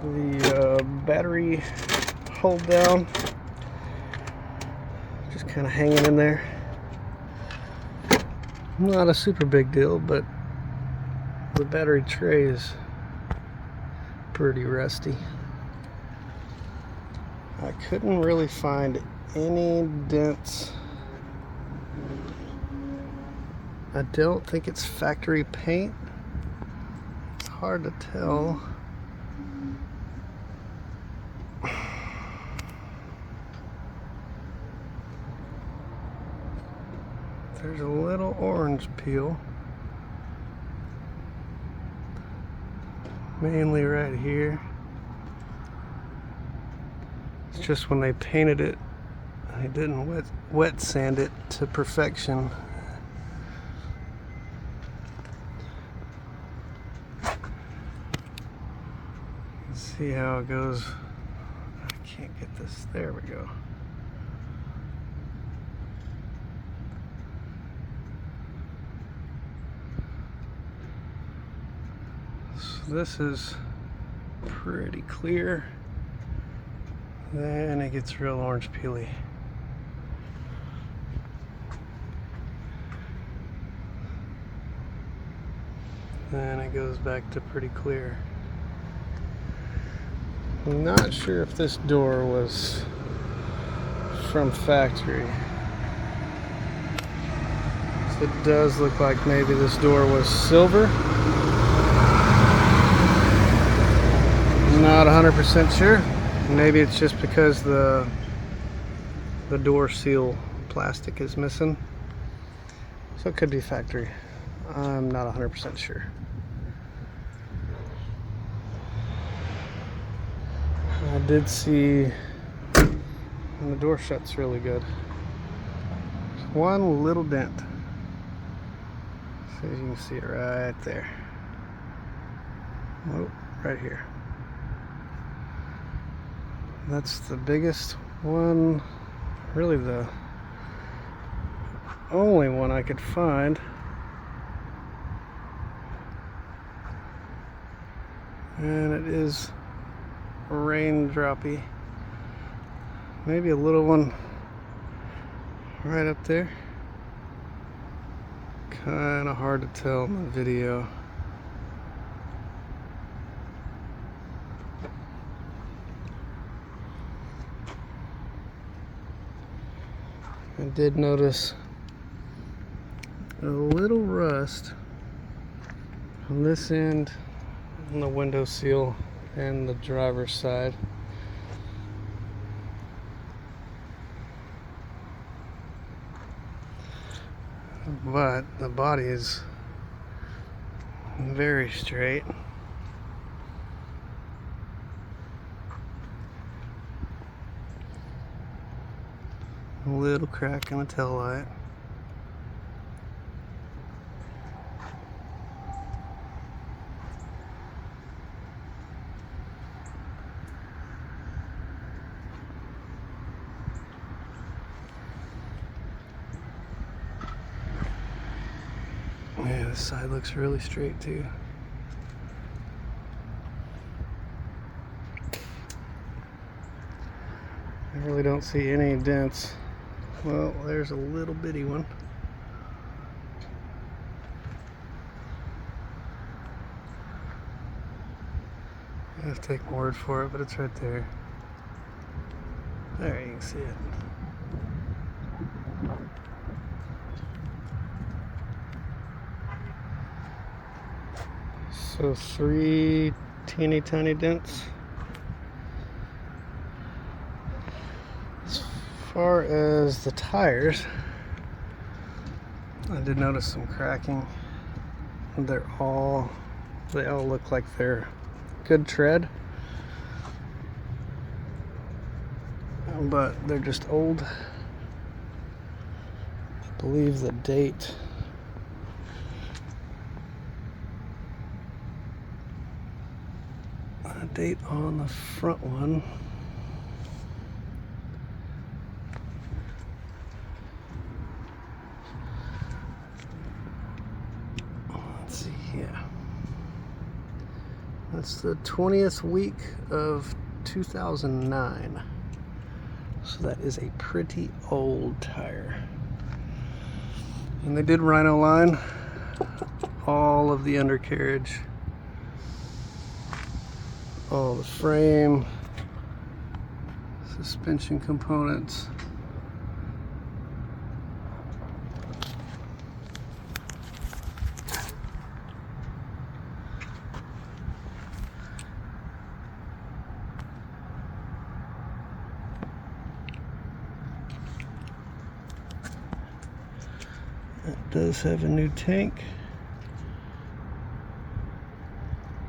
The battery hold down, just kind of hanging in there. Not a super big deal, but the battery tray is pretty rusty. I couldn't really find any dents. I don't think it's factory paint. It's hard to tell. There's a little orange peel, mainly right here. It's just when they painted it, they didn't wet sand it to perfection. Let's see how it goes. I can't get this. There we go. So this is pretty clear. Then it gets real orange peely. Then it goes back to pretty clear. I'm not sure if this door was from factory. So it does look like maybe this door was silver. Not 100% sure. Maybe it's just because the door seal plastic is missing. So it could be factory. I'm not 100% sure. I did see, and the door shuts really good. There's one little dent. So you can see it right there. Oh, right here. That's the biggest one, really the only one I could find. And it is raindroppy. Maybe a little one right up there. Kind of hard to tell in the video. I did notice a little rust on this end, on the window seal and the driver's side. But the body is very straight. A little crack in the tail light. Yeah, this side looks really straight too. I really don't see any dents. Well, there's a little bitty one. I have to take my word for it, but it's right there. There, you can see it. So 3 teeny tiny dents. As far as the tires, I did notice some cracking. They all look like they're good tread, but they're just old. I believe the date on the front one let's see here. That's the 20th week of 2009. So that is a pretty old tire. And they did rhino line all of the undercarriage, all the frame, suspension components. It does have a new tank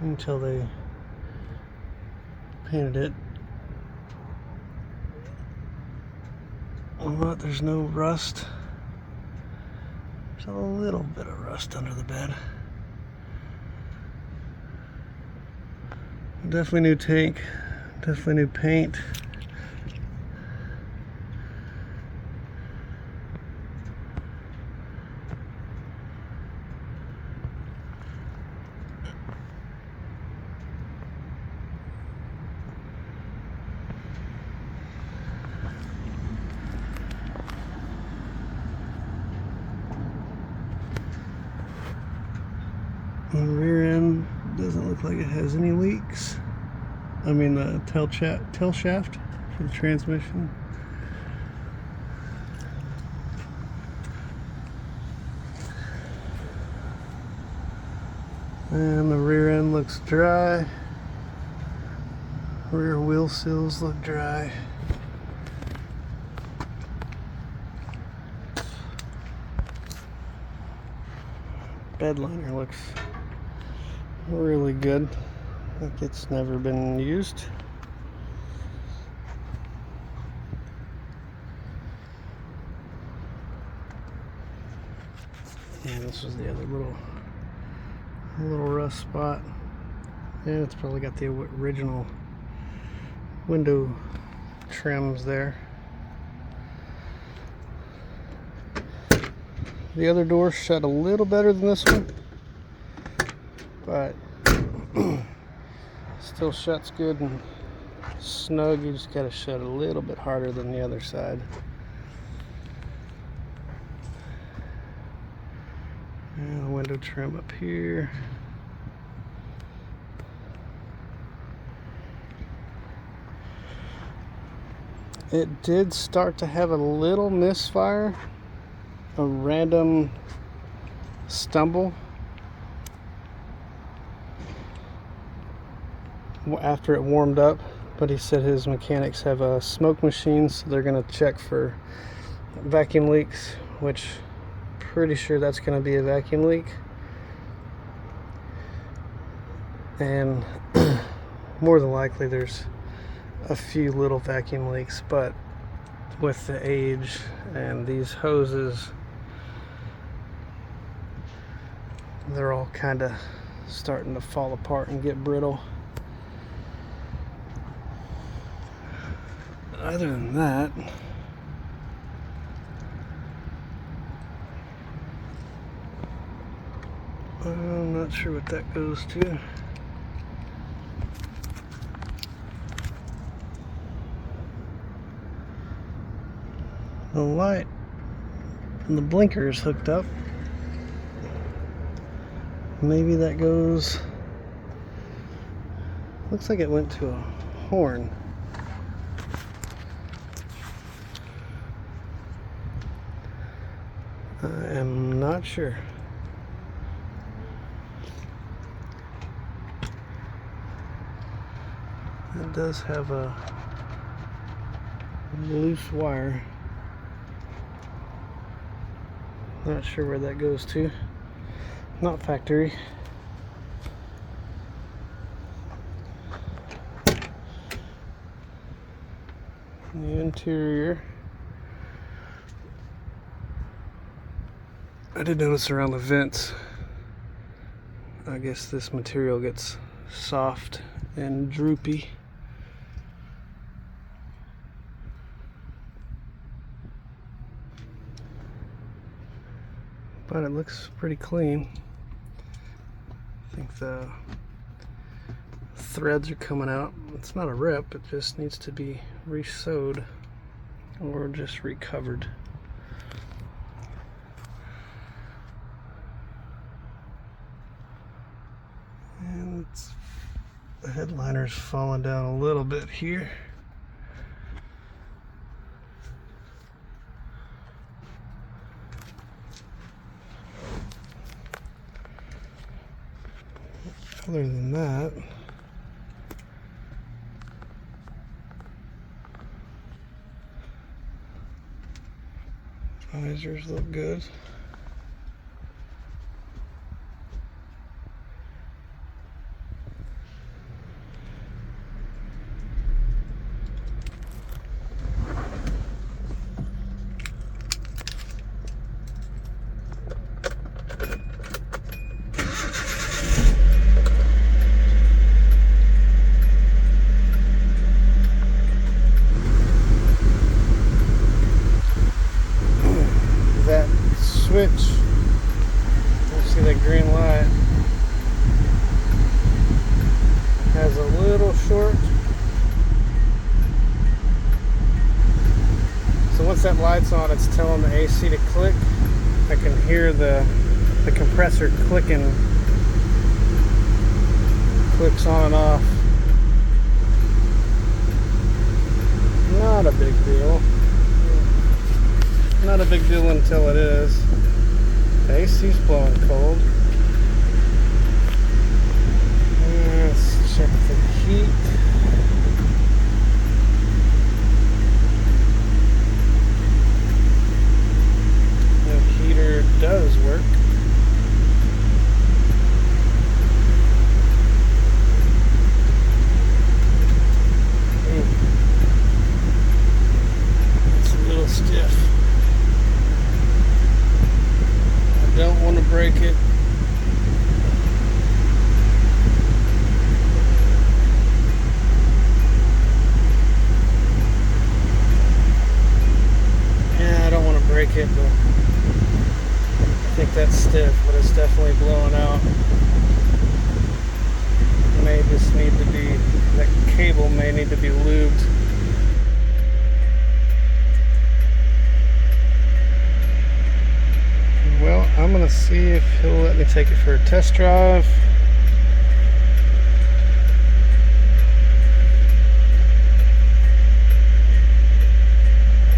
until they painted it. But there's no rust. There's a little bit of rust under the bed. Definitely new tank, definitely new paint. The rear end doesn't look like it has any leaks. I mean the tail shaft for the transmission. And the rear end looks dry. Rear wheel seals look dry. Bed liner looks really good, like it's never been used. And this was the other little rust spot. And it's probably got the original window trims there. The other door shut a little better than this one, but still shuts good and snug. You just gotta shut a little bit harder than the other side. And the window trim up here. It did start to have a little misfire, a random stumble after it warmed up, but he said his mechanics have a smoke machine, so they're going to check for vacuum leaks, which pretty sure that's going to be a vacuum leak. And more than likely there's a few little vacuum leaks, but with the age and these hoses, they're all kind of starting to fall apart and get brittle. Other than that, I'm not sure what that goes to. The light and the blinker is hooked up. Maybe that goes, looks like it went to a horn. I am not sure. It does have a loose wire. Not sure where that goes to. Not factory. The interior, I did notice around the vents, I guess this material gets soft and droopy. But it looks pretty clean. I think the threads are coming out. It's not a rip, it just needs to be re-sewed or just recovered. And the headliner's falling down a little bit here. Other than that, visors look good. That switch, you see that green light, has a little short. So once that light's on, it's telling the AC to click. I can hear the compressor clicking, clicks on and off. Not a big deal. Not a big deal until it is. The AC's blowing cold. Let's check the heat. The heater does work. It's a little stiff. Don't want to break it. Yeah, I don't want to break it, but I think that's stiff, but it's definitely blowing out. May just need to be, that cable may need to be lubed. Well, I'm going to see if he'll let me take it for a test drive.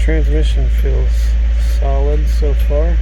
Transmission feels solid so far.